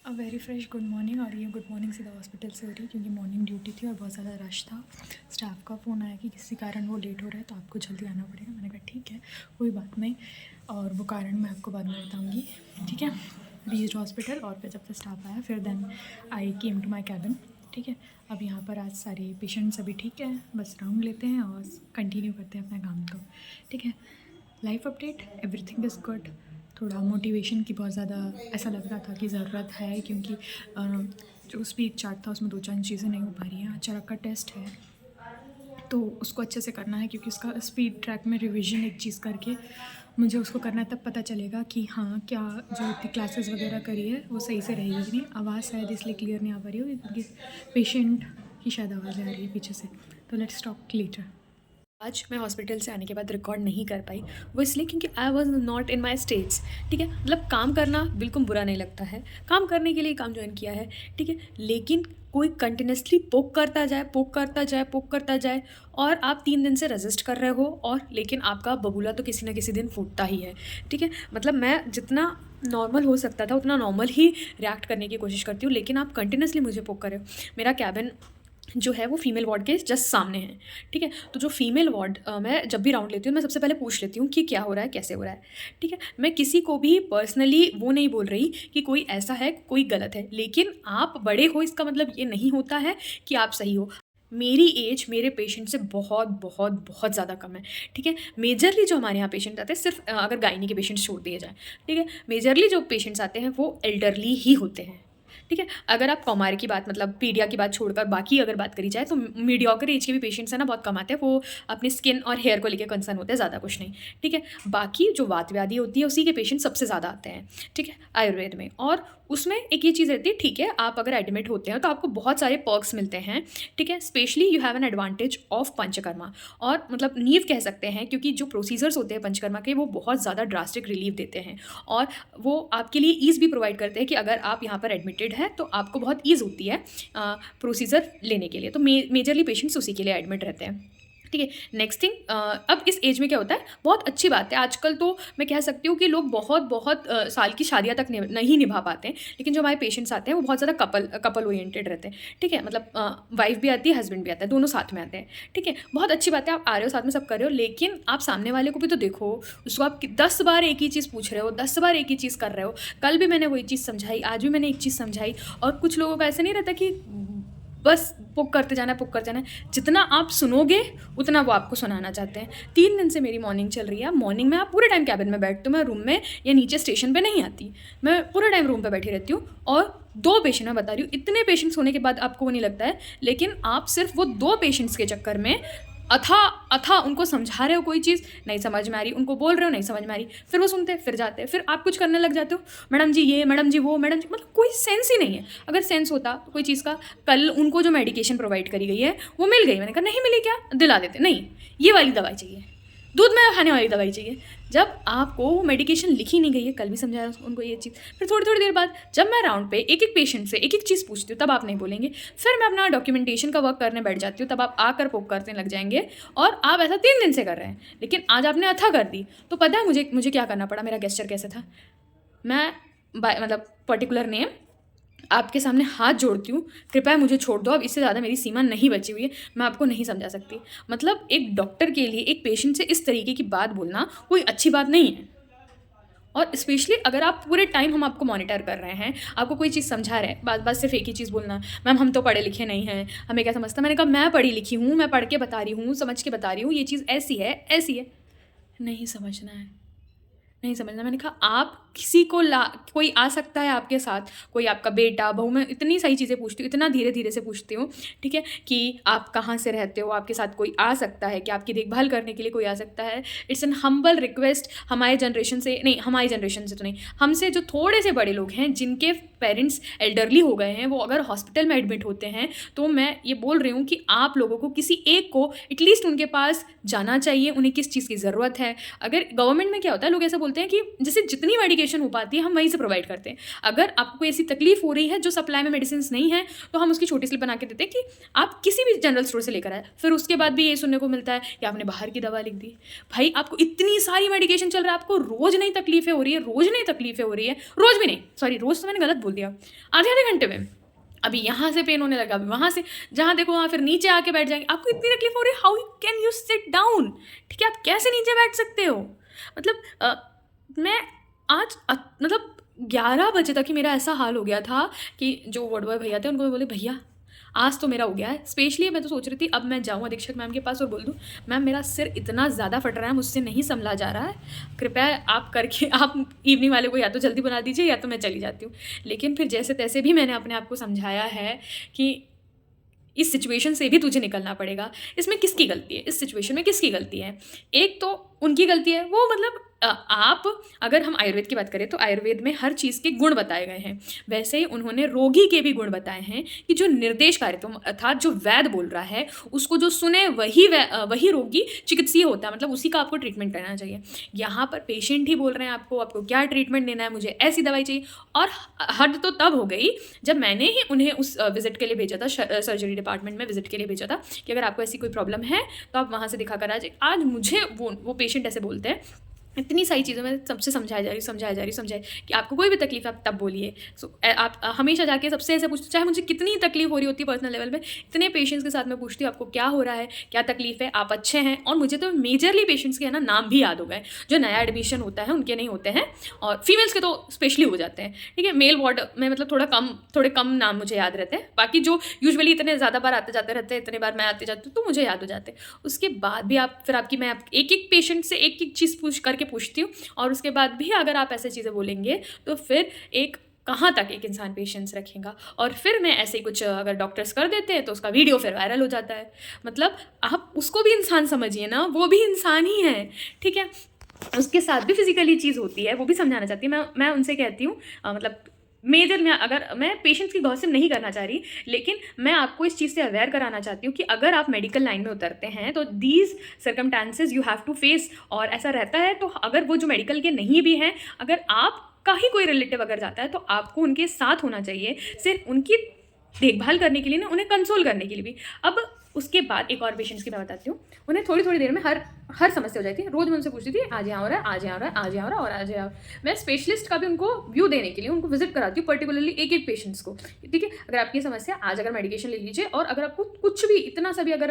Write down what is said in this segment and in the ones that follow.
Very fresh good morning. और ये good morning सीधा हॉस्पिटल से हो रही है क्योंकि मॉर्निंग ड्यूटी थी और बहुत ज़्यादा रश था। स्टाफ का फ़ोन आया कि किसी कारण वो लेट हो रहा है तो आपको जल्दी आना पड़ेगा। मैंने कहा ठीक है, कोई बात नहीं, और वो कारण मैं आपको बाद में बताऊँगी, ठीक है। रीच्ड हॉस्पिटल और फिर जब तक स्टाफ आया फिर then I came to my cabin, ठीक है। अब यहाँ पर आज सारे पेशेंट्स अभी ठीक है, बस राउंड लेते हैं और कंटिन्यू करते हैं अपना काम को, ठीक है। Life update, everything is good. थोड़ा मोटिवेशन की बहुत ज़्यादा ऐसा लग रहा था कि ज़रूरत है क्योंकि जो स्पीड चार्ट था उसमें 2-4 चीज़ें नहीं हो पा रही हैं। अचानक का टेस्ट है तो उसको अच्छे से करना है क्योंकि उसका स्पीड ट्रैक में रिवीजन एक चीज़ करके मुझे उसको करना है, तब पता चलेगा कि हाँ क्या जो इतनी क्लासेस वगैरह करी है वो सही से रहेगी कि नहीं। आवाज़ शायद इसलिए क्लियर नहीं आ पा रही होगी क्योंकि पेशेंट की शायद आवाज़ आ रही है पीछे से। तो लेट्स टॉक लेटर। आज मैं हॉस्पिटल से आने के बाद रिकॉर्ड नहीं कर पाई, वो इसलिए क्योंकि I was not in my states, ठीक है। मतलब काम करना बिल्कुल बुरा नहीं लगता है, काम करने के लिए काम ज्वाइन किया है, ठीक है। लेकिन कोई कंटिन्यूसली पोक करता जाए पोक करता जाए पोक करता जाए और आप 3 दिन से रजिस्ट कर रहे हो और लेकिन आपका बबूला तो किसी ना किसी दिन फूटता ही है, ठीक है। मतलब मैं जितना नॉर्मल हो सकता था उतना नॉर्मल ही रिएक्ट करने की कोशिश करती हूँ, लेकिन आप कंटिन्यूसली मुझे पोक कर रहे हो। मेरा कैबिन जो है वो फीमेल वार्ड के जस्ट सामने है, ठीक है। तो जो फीमेल वार्ड मैं जब भी राउंड लेती हूँ मैं सबसे पहले पूछ लेती हूँ कि क्या हो रहा है, कैसे हो रहा है, ठीक है। मैं किसी को भी पर्सनली वो नहीं बोल रही कि कोई ऐसा है कोई गलत है, लेकिन आप बड़े हो इसका मतलब ये नहीं होता है कि आप सही हो। मेरी एज मेरे पेशेंट से बहुत बहुत बहुत ज़्यादा कम है, ठीक है। मेजरली जो हमारे यहाँ पेशेंट आते हैं, सिर्फ अगर गायनी के पेशेंट्स छोड़ दिए जाएँ, ठीक है, मेजरली जो पेशेंट्स आते हैं वो एल्डरली ही होते हैं, ठीक है। अगर आप कौमार की बात मतलब पीडिया की बात छोड़कर बाकी अगर बात करी जाए तो मीडियोकर एज के भी पेशेंट्स हैं ना, बहुत कम आते हैं। वो अपनी स्किन और हेयर को लेकर कंसर्न होते हैं, ज़्यादा कुछ नहीं, ठीक है। बाकी जो वात व्याधि होती है उसी के पेशेंट सबसे ज़्यादा आते हैं, ठीक है, आयुर्वेद में। और उसमें एक ये चीज़ रहती है, ठीक है, आप अगर एडमिट होते हैं तो आपको बहुत सारे पर्क्स मिलते हैं, ठीक है। Specially you have an advantage of panchakarma, और मतलब नीव कह सकते हैं क्योंकि जो प्रोसीजर्स होते हैं पंचकर्मा के वो बहुत ज़्यादा ड्रास्टिक रिलीफ देते हैं और वो आपके लिए ईज़ भी प्रोवाइड करते हैं कि अगर आप यहाँ पर एडमिटेड है तो आपको बहुत ईज़ होती है प्रोसीजर लेने के लिए। तो मेजरली पेशेंट्स उसी के लिए एडमिट रहते हैं, ठीक है। नेक्स्ट थिंग, अब इस एज में क्या होता है, बहुत अच्छी बात है, आजकल तो मैं कह सकती हूँ कि लोग बहुत बहुत साल की शादियाँ तक नहीं निभा पाते हैं, लेकिन जो हमारे पेशेंट्स आते हैं वो बहुत ज़्यादा कपल ओरिएंटेड रहते हैं, ठीक है। मतलब वाइफ भी आती है, हस्बैंड भी आता है, दोनों साथ में आते हैं, ठीक है। बहुत अच्छी बात है, आप आ रहे हो साथ में सब कर रहे हो, लेकिन आप सामने वाले को भी तो देखो, उसको आप 10 बार एक ही चीज़ पूछ रहे हो, 10 बार एक ही चीज़ कर रहे हो। कल भी मैंने वही चीज़ समझाई, आज भी मैंने एक चीज़ समझाई, और कुछ लोगों का ऐसा नहीं रहता कि बस पुक करते जाना है, पुक करते जाना है। जितना आप सुनोगे उतना वो आपको सुनाना चाहते हैं। 3 दिन से मेरी मॉर्निंग चल रही है। मॉर्निंग में आप पूरे टाइम कैबिन में बैठते हो, मैं रूम में या नीचे स्टेशन पे नहीं आती, मैं पूरे टाइम रूम पे बैठी रहती हूँ। और 2 पेशेंट मैं बता रही हूँ, इतने पेशेंट्स होने के बाद आपको वो नहीं लगता है, लेकिन आप सिर्फ वो 2 पेशेंट्स के चक्कर में अथा उनको समझा रहे हो, कोई चीज़ नहीं समझ में आ रही, उनको बोल रहे हो नहीं समझ में आ रही, फिर वो सुनते हैं, फिर जाते हैं, फिर आप कुछ करने लग जाते हो, मैडम जी ये, मैडम जी वो, मैडम जी, मतलब कोई सेंस ही नहीं है। अगर सेंस होता कोई चीज़ का, कल उनको जो मेडिकेशन प्रोवाइड करी गई है वो मिल गई, मैंने कहा नहीं मिली क्या, दिला देते, नहीं ये वाली दवाई चाहिए, दूध में खाने वाली दवाई चाहिए। जब आपको वो मेडिकेशन लिखी नहीं गई है, कल भी समझाया उनको ये चीज़, फिर थोड़ी थोड़ी देर बाद जब मैं राउंड पे एक एक पेशेंट से एक एक चीज़ पूछती हूँ तब आप नहीं बोलेंगे, फिर मैं अपना डॉक्यूमेंटेशन का वर्क करने बैठ जाती हूँ, तब आप आकर पोक करने लग जाएंगे। और आप ऐसा 3 दिन से कर रहे हैं, लेकिन आज आपने अथा कर दी। तो पता है मुझे क्या करना पड़ा, मेरा गेस्चर कैसे था, मैं मतलब पर्टिकुलर नेम आपके सामने हाथ जोड़ती हूँ, कृपया मुझे छोड़ दो, अब इससे ज़्यादा मेरी सीमा नहीं बची हुई है, मैं आपको नहीं समझा सकती। मतलब एक डॉक्टर के लिए एक पेशेंट से इस तरीके की बात बोलना कोई अच्छी बात नहीं है। और स्पेशली अगर आप पूरे टाइम हम आपको मॉनिटर कर रहे हैं, आपको कोई चीज़ समझा रहे हैं, बात बात सिर्फ एक ही चीज़ बोलना, मैम हम तो पढ़े लिखे नहीं हैं, हमें क्या समझता। मैंने कहा मैं पढ़ी लिखी हूँ, मैं पढ़ के बता रही हूँ, समझ के बता रही हूँ, ये चीज़ ऐसी है ऐसी है, नहीं समझना है, नहीं समझना। मैंने कहा आप किसी को कोई आ सकता है आपके साथ, कोई आपका बेटा बहू, मैं इतनी सही चीज़ें पूछती हूँ, इतना धीरे धीरे से पूछती हूँ, ठीक है, कि आप कहाँ से रहते हो, आपके साथ कोई आ सकता है कि आपकी देखभाल करने के लिए कोई आ सकता है। इट्स एन हम्बल रिक्वेस्ट, हमारे जनरेशन से नहीं, हमारी जनरेशन से तो नहीं, हमसे जो थोड़े से बड़े लोग हैं जिनके पेरेंट्स एल्डरली हो गए हैं, वो अगर हॉस्पिटल में एडमिट होते हैं, तो मैं ये बोल रही हूँ कि आप लोगों को किसी एक को एटलीस्ट उनके पास जाना चाहिए, उन्हें किस चीज़ की ज़रूरत है। अगर गवर्नमेंट में क्या होता है, लोग ऐसा बोलते हैं कि जैसे जितनी मेडिकेशन मेडिकेशन हो पाती है हम वहीं से प्रोवाइड करते हैं। अगर आपको कोई ऐसी तकलीफ हो रही है जो सप्लाई में मेडिसिन नहीं है तो हम उसकी छोटी स्लिप बना के देते हैं कि आप किसी भी जनरल स्टोर से लेकर आए। फिर उसके बाद भी ये सुनने को मिलता है कि आपने बाहर की दवा लिख दी। भाई आपको इतनी सारी मेडिकेशन चल रहा है, आपको रोज़ नई तकलीफें हो रही है, रोज़ नई तकलीफें हो रही है, रोज़ भी नहीं, सॉरी रोज़ तो मैंने गलत बोल दिया, आधे आधे घंटे में अभी यहाँ से पेन होने लगा, अभी वहाँ से, जहाँ देखो वहाँ फिर नीचे आके बैठ जाएंगे। आपको इतनी तकलीफ हो रही है, how can you sit down? ठीक है, आप कैसे नीचे बैठ सकते हो? मतलब मैं आज मतलब 11 बजे तक ही मेरा ऐसा हाल हो गया था कि जो वार्ड बॉय भैया थे उनको मैं बोले भैया आज तो मेरा हो गया है। स्पेशली मैं तो सोच रही थी अब मैं जाऊँ अधीक्षक मैम के पास और बोल दूँ मैम मेरा सिर इतना ज़्यादा फट रहा है, मुझसे नहीं संभला जा रहा है, कृपया आप करके आप इवनिंग वाले को या तो जल्दी बना दीजिए या तो मैं चली जाती हूँ। लेकिन फिर जैसे तैसे भी मैंने अपने आप को समझाया है कि इस सिचुएशन से भी तुझे निकलना पड़ेगा। इसमें किसकी गलती है? इस सिचुएशन में किसकी गलती है? एक तो उनकी गलती है, वो मतलब आप अगर हम आयुर्वेद की बात करें तो आयुर्वेद में हर चीज़ के गुण बताए गए हैं, वैसे ही उन्होंने रोगी के भी गुण बताए हैं कि जो निर्देशकारित्व अर्थात जो वैद्य बोल रहा है उसको जो सुने वही रोगी चिकित्सीय होता है, मतलब उसी का आपको ट्रीटमेंट करना चाहिए। यहाँ पर पेशेंट ही बोल रहे हैं आपको क्या ट्रीटमेंट देना है, मुझे ऐसी दवाई चाहिए। और हद तो तब हो गई जब मैंने ही उन्हें उस विजिट के लिए भेजा था, सर्जरी डिपार्टमेंट में विजिट के लिए भेजा था कि अगर आपको ऐसी कोई प्रॉब्लम है तो आप वहाँ से दिखा कर आ जाए। आज मुझे वो पेशेंट ऐसे बोलते हैं। इतनी सारी चीज़ें मैं सबसे समझाई जा रही कि आपको कोई भी तकलीफ है आप तब बोलिए। आप हमेशा जाके सबसे ऐसे पूछते, चाहे मुझे कितनी तकलीफ हो रही होती है पर्सनल लेवल में, इतने पेशेंट्स के साथ मैं पूछती हूँ आपको क्या हो रहा है, क्या तकलीफ है, आप अच्छे हैं। और मुझे तो मेजरली पेशेंट्स के है ना नाम भी याद हो गए, जो नया एडमिशन होता है उनके नहीं होते हैं, और फीमेल्स के तो स्पेशली हो जाते हैं। ठीक है, मेल वार्ड में मतलब थोड़े कम नाम मुझे याद रहते हैं, बाकी जो यूजुअली इतने ज़्यादा बार आते जाते रहते हैं, इतने बार मैं आते जाती हूँ तो मुझे याद हो जाते हैं। उसके बाद भी मैं एक एक पेशेंट से एक एक चीज़ पूछती हूँ, और उसके बाद भी अगर आप ऐसे चीज़ें बोलेंगे तो फिर कहाँ तक एक इंसान पेशेंस रखेगा। और फिर मैं ऐसे ही कुछ अगर डॉक्टर्स कर देते हैं तो उसका वीडियो फिर वायरल हो जाता है। मतलब आप उसको भी इंसान समझिए ना, वो भी इंसान ही है। ठीक है, उसके साथ भी फिजिकली चीज़ होती है, वो भी समझाना चाहती है। मैं उनसे कहती हूँ मतलब मेजर में अगर मैं पेशेंट्स की गॉसिप नहीं करना चाह रही, लेकिन मैं आपको इस चीज़ से अवेयर कराना चाहती हूँ कि अगर आप मेडिकल लाइन में उतरते हैं तो these circumstances you have to face. और ऐसा रहता है, तो अगर वो जो मेडिकल के नहीं भी हैं, अगर आपका ही कोई रिलेटिव अगर जाता है तो आपको उनके साथ होना चाहिए, सिर्फ उनकी देखभाल करने के लिए ना, उन्हें कंसोल करने के लिए भी। अब उसके बाद एक और पेशेंट्स की मैं बताती हूँ, उन्हें थोड़ी थोड़ी देर में हर समस्या हो जाती है। रोज़ मैं उनसे पूछती थी आज यहाँ हो रहा है, आज यहाँ हो रहा है, आज यहाँ हो रहा है, और आज यहाँ। मैं स्पेशलिस्ट का भी उनको व्यू देने के लिए उनको विजिट कराती हूँ, पर्टिकुलरली एक एक पेशेंट्स को। ठीक है, अगर आपकी समस्या आज, अगर मेडिकेशन ले लीजिए, और अगर आपको कुछ भी इतना सा भी अगर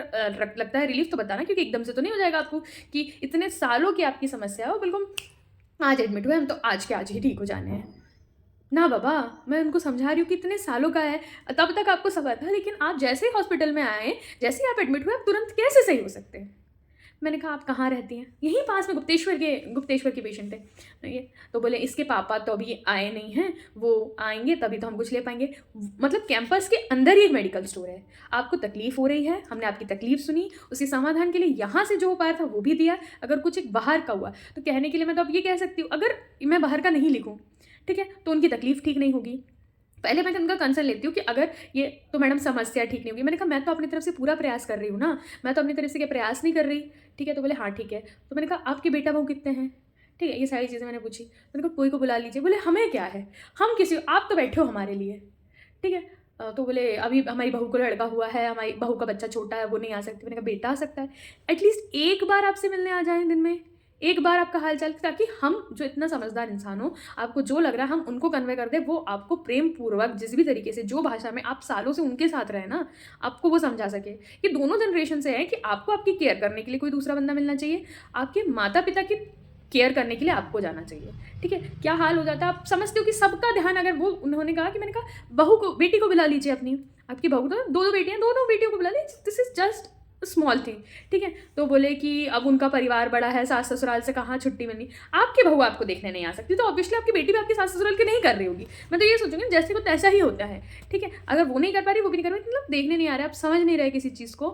लगता है रिलीफ तो बताना, क्योंकि एकदम से तो नहीं हो जाएगा आपको कि इतने सालों की आपकी समस्या हो, बिल्कुल आज एडमिट हुए हम तो आज के आज ही ठीक हो जाने हैं ना बाबा। मैं उनको समझा रही हूँ कि इतने सालों का है, तब तक आपको सबर था, लेकिन आप जैसे ही हॉस्पिटल में आए, जैसे ही आप एडमिट हुए, आप तुरंत कैसे सही हो सकते हैं? मैंने कहा आप कहाँ रहती हैं? यहीं पास में गुप्तेश्वर के पेशेंट थे ये। तो बोले इसके पापा तो अभी आए नहीं हैं, वो आएंगे तभी तो हम कुछ ले पाएंगे। मतलब कैंपस के अंदर ही एक मेडिकल स्टोर है, आपको तकलीफ हो रही है, हमने आपकी तकलीफ सुनी, उसके समाधान के लिए यहाँ से जो उपाय था वो भी दिया। अगर कुछ एक बाहर का हुआ तो कहने के लिए मैं तो अब ये कह सकती हूँ, अगर मैं बाहर का नहीं लिखूँ, ठीक है, तो उनकी तकलीफ ठीक नहीं होगी। पहले मैं उनका कंसर्न लेती हूँ कि अगर ये तो मैडम समस्या ठीक नहीं होगी। मैंने कहा मैं तो अपनी तरफ से पूरा प्रयास कर रही हूँ ना, मैं तो अपनी तरफ से क्या प्रयास नहीं कर रही? ठीक है, तो बोले हाँ ठीक है। तो मैंने कहा आपके बेटा बहू कितने हैं? ठीक है, ये सारी चीज़ें मैंने पूछी। मैंने कहा कोई को बुला लीजिए। बोले हमें क्या है, हम किसी, आप तो बैठे हो हमारे लिए। ठीक है, तो बोले अभी हमारी बहू को लड़का हुआ है, हमारी बहू का बच्चा छोटा है, वो नहीं आ सकती। मैंने कहा बेटा आ सकता है, एटलीस्ट एक बार आपसे मिलने आ जाएं दिन में, एक बार आपका हाल चाल, ताकि हम जो इतना समझदार इंसान हो, आपको जो लग रहा है हम उनको कन्वे कर दे, वो आपको प्रेम पूर्वक जिस भी तरीके से, जो भाषा में आप सालों से उनके साथ रहे ना, आपको वो समझा सके कि दोनों जनरेशन से है कि आपको आपकी केयर करने के लिए कोई दूसरा बंदा मिलना चाहिए, आपके माता पिता की केयर करने के लिए आपको जाना चाहिए। ठीक है, क्या हाल हो जाता है आप समझते हो कि सबका ध्यान, अगर वो उन्होंने कहा कि मैंने कहा बहू को, बेटी को बुला लीजिए अपनी, आपकी बहू तो दो बेटियां, दोनों बेटियों को बुला लीजिए, this is just small thing. ठीक है, तो बोले कि अब उनका परिवार बड़ा है, सास ससुराल से कहाँ छुट्टी मिलनी, आपकी बहू आपको देखने नहीं आ सकती, तो ऑब्वियसली आपकी बेटी भी आपके सास ससुराल के नहीं कर रही होगी। मैं तो ये सोचूंगी जैसे को तैसा ही होता है। ठीक है, अगर वो नहीं कर पा रही, वो भी नहीं कर रही, मतलब देखने नहीं आ रहे, आप समझ नहीं रहे किसी चीज़ को।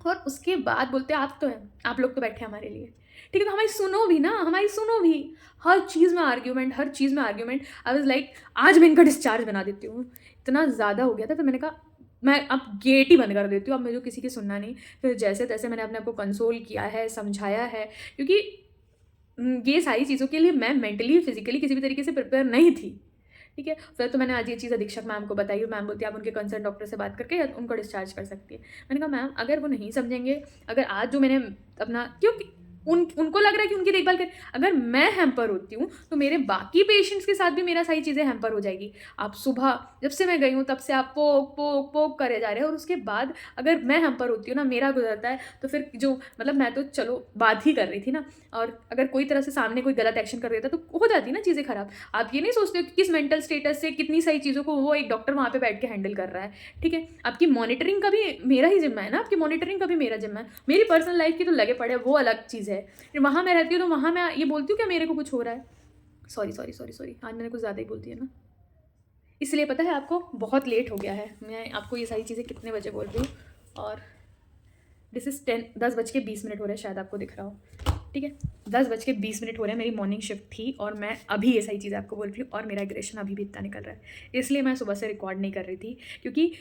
और उसके बाद बोलते आप तो हैं, आप लोग तो बैठे हमारे लिए। ठीक है, तो हमारी सुनो भी ना, हमारी सुनो भी। हर चीज़ में आर्ग्यूमेंट, हर चीज़ में आर्ग्यूमेंट। आई वाज लाइक आज मैं इनका डिस्चार्ज बना देती हूँ, इतना ज़्यादा हो गया था। तो मैंने कहा मैं अब गेट ही बंद कर देती हूँ, अब मुझे किसी की सुनना नहीं। फिर जैसे तैसे मैंने अपने आप को कंसोल किया है, समझाया है, क्योंकि ये सारी चीज़ों के लिए मैं मेंटली फिजिकली किसी भी तरीके से प्रिपेयर नहीं थी, ठीक है। फिर तो मैंने आज ये चीज़ अधीक्षक मैम को बताई और मैम बोलती है आप उनके कंसर्न डॉक्टर से बात करके उनको डिस्चार्ज कर सकती है। मैंने कहा मैम अगर वो नहीं समझेंगे, अगर आज जो मैंने अपना, क्योंकि उनको लग रहा है कि उनकी देखभाल कर, अगर मैं हैम्पर होती हूँ तो मेरे बाकी पेशेंट्स के साथ भी मेरा सारी चीज़ें हैम्पर हो जाएगी। आप सुबह जब से मैं गई हूँ तब से आप पोक पोक पोक करे जा रहे हैं और उसके बाद अगर मैं हैम्पर होती हूँ ना, मेरा गुजरता है, तो फिर जो मतलब मैं तो चलो बात ही कर रही थी ना, और अगर कोई तरह से सामने कोई गलत एक्शन कर देता तो हो जाती ना चीज़ें खराब। आप ये नहीं सोचते हो कि किस मेंटल स्टेटस से कितनी सारी चीज़ों को वो एक डॉक्टर वहाँ पे बैठ के हैंडल कर रहा है, ठीक है। आपकी मॉनिटरिंग का भी मेरा ही जिम्मा है ना, आपकी मॉनिटरिंग का भी मेरा जिम्मा है। मेरी पर्सनल लाइफ की तो लगे पड़े वो अलग चीज़ है। वहाँ मैं रहती हूँ तो वहाँ मैं ये बोलती हूँ क्या मेरे को कुछ हो रहा है। सॉरी सॉरी सॉरी सॉरी, आज मैंने कुछ ज़्यादा ही बोल दिया ना, इसलिए पता है आपको बहुत लेट हो गया है। मैं आपको ये सारी चीज़ें कितने बजे बोल रही हूँ, और दिस इज़ 10:20 हो रहे हैं, शायद आपको दिख रहा हो, ठीक है। 10:20 हो रहे हैं, मेरी मॉर्निंग शिफ्ट थी और मैं अभी ये सारी चीज़ें आपको बोल रही हूँ और मेरा एग्रेशन अभी भी इतना निकल रहा है। इसलिए मैं सुबह से रिकॉर्ड नहीं कर रही थी, क्योंकि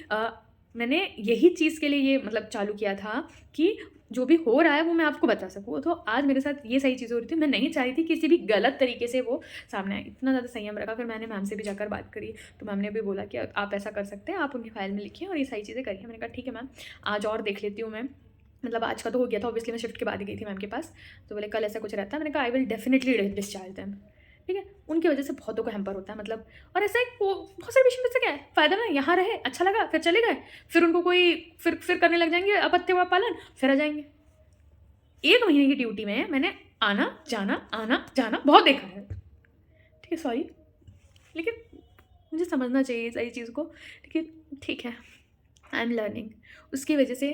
मैंने यही चीज़ के लिए ये मतलब चालू किया था कि जो भी हो रहा है वो मैं आपको बता सकूँ। तो आज मेरे साथ ये सारी चीज़ें हो रही थी, मैं नहीं चाह रही थी किसी भी गलत तरीके से वो सामने आए, इतना ज़्यादा संयम रखा। फिर मैंने मैम से भी जाकर बात करी तो मैम ने भी बोला कि आप ऐसा कर सकते हैं, आप उनकी फाइल में लिखिए और ये सारी चीज़ें करिए। मैंने कहा ठीक है मैम, आज और देख लेती हूँ मैं, मतलब आज का तो हो गया था ऑब्वियसली, मैं शिफ्ट के बाद ही गई थी मैम के पास। तो बोले कल ऐसा कुछ रहता है, मैंने कहा I will definitely discharge them, ठीक है। उनकी वजह से बहुतों को हैम्पर होता है मतलब, और ऐसा एक बहुत सारे पेशेंट से क्या है फ़ायदा ना, यहाँ रहे अच्छा लगा फिर चले गए, फिर उनको कोई फिर करने लग जाएंगे अपत्य पालन, फिर आ जाएंगे। 1 महीने की ड्यूटी में मैंने आना जाना बहुत देखा है, ठीक है। सॉरी, लेकिन मुझे समझना चाहिए सारी चीज़ को, ठीक है। आई एम लर्निंग, उसकी वजह से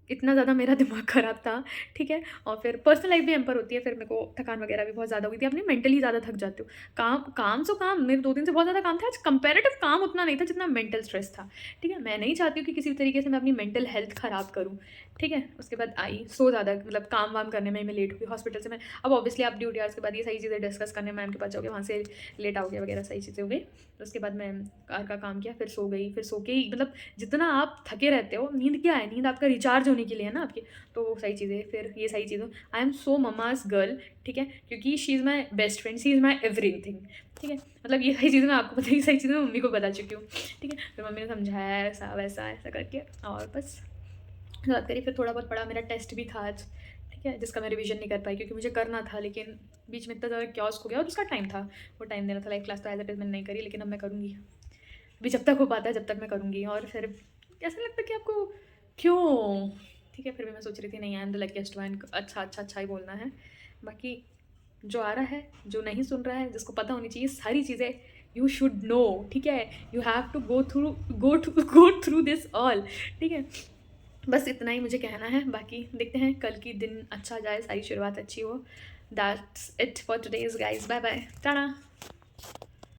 इतना ज़्यादा मेरा दिमाग ख़राब था, ठीक है। और फिर पर्सनल लाइफ भी हैम्पर होती है, फिर मेरे को थकान वगैरह भी बहुत ज़्यादा हुई थी, अपनी मेंटली ज़्यादा थक जाती हूँ। काम सो काम, मेरे 2 दिन से बहुत ज़्यादा काम था, आज कंपैरेटिव काम उतना नहीं था जितना मेंटल स्ट्रेस था, ठीक है। मैं नहीं चाहती हूँ कि किसी भी तरीके से मैं अपनी मेंटल हेल्थ ख़राब करूँ, ठीक है। उसके बाद आई सो ज़्यादा मतलब काम वाम करने में मैं लेट हुई हॉस्पिटल से। मैं अब ऑब्वियसली आप ड्यूटी आवर्स के बाद ये सारी चीज़ें डिस्कस करने मैम के पास जाओगे, वहाँ से लेट आओगे वगैरह सारी चीज़ें हो गई। उसके बाद मैं कार का काम किया, फिर सो गई, फिर सो के ही मतलब जितना आप थके रहते हो, नींद क्या है, नींद आपका रिचार्ज होने के लिए है ना आपकी, तो वो सही चीज़ें, फिर ये सही चीज़ों। I am so mama's girl, ठीक है, क्योंकि she is my best friend, she is my everything, ठीक है। मतलब ये सही चीज़ें मैं आपको पता, ये सही चीज़ें मैं मम्मी को बता चुकी हूँ, ठीक है। फिर मम्मी ने समझाया ऐसा वैसा ऐसा करके, और बस बात करी। फिर थोड़ा बहुत पढ़ा, मेरा टेस्ट भी था आज, ठीक है, जिसका मैं रिवीजन नहीं कर पाई क्योंकि मुझे करना था, लेकिन बीच में इतना ज़्यादा क्योस हो गया और उसका टाइम था, वो टाइम देना था। लाइव क्लास तो एज इट इज़ मैंने नहीं करी, लेकिन अब मैं करूँगी, अभी जब तक हो पाता है जब तक मैं करूँगी। और फिर ऐसा लगता है कि आपको क्यों, ठीक है। फिर भी मैं सोच रही थी नहीं, I am the luckiest one, अच्छा ही बोलना है। बाकी जो आ रहा है, जो नहीं सुन रहा है, जिसको पता होनी चाहिए सारी चीज़ें, यू शुड नो, ठीक है। You have to go through this all, ठीक है। बस इतना ही मुझे कहना है, बाकी देखते हैं कल की दिन अच्छा जाए, सारी शुरुआत अच्छी हो। That's it for today's guys, bye bye, Tata.